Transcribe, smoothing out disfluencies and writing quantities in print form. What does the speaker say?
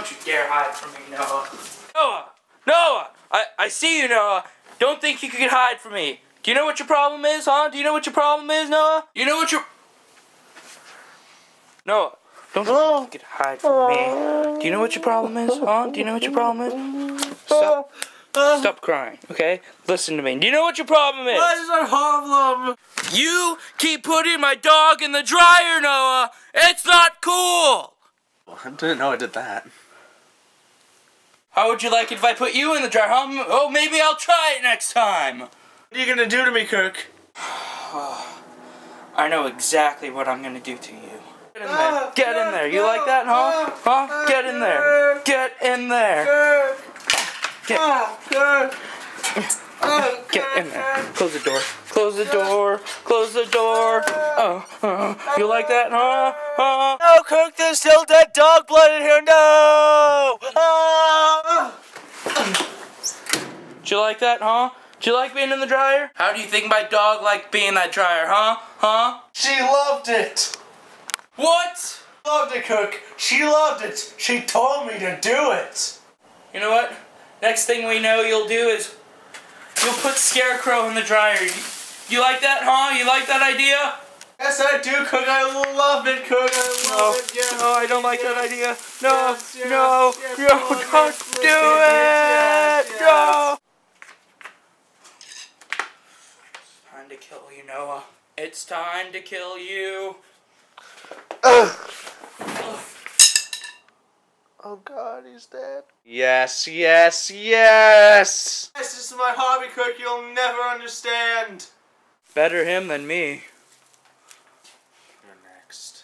Don't you dare hide from me, Noah. Noah! Noah! I see you, Noah. Don't think you can hide from me. Do you know what your problem is, huh? Do you know what your problem is, Noah? You know what your... Noah, don't think you can hide from me. Do you know what your problem is, huh? Do you know what your problem is? Stop crying, okay? Listen to me. Do you know what your problem is? What is our problem? You keep putting my dog in the dryer, Noah. It's not cool. I didn't know I did that. How would you like it if I put you in the dryer, huh? Oh, maybe I'll try it next time. What are you gonna do to me, Kirk? I know exactly what I'm gonna do to you. Get in there. Get in there. You like that, huh? Huh? Get in there. Get in there. Get in there. Close the door. Close the door. Close the door. You like that, huh? No, Kirk, there's still dead dog blood in here. No! Do you like that, huh? Do you like being in the dryer? How do you think my dog liked being in that dryer, huh? Huh? She loved it. What? Loved it, Kirk. She loved it. She told me to do it. You know what? Next thing we know you'll do is you'll put Scarecrow in the dryer. You like that, huh? You like that idea? Yes, I do, Kirk. I love it, Kirk. I love it. Yes. No, I don't like that idea. No, Yes, yes, no, yes, no, yes, don't yes, do yes, it! yes. No! It's time to kill you, Noah. It's time to kill you. Oh God, he's dead. Yes, yes, yes! This is my hobby, Kirk. You'll never understand. Better him than me. You're next.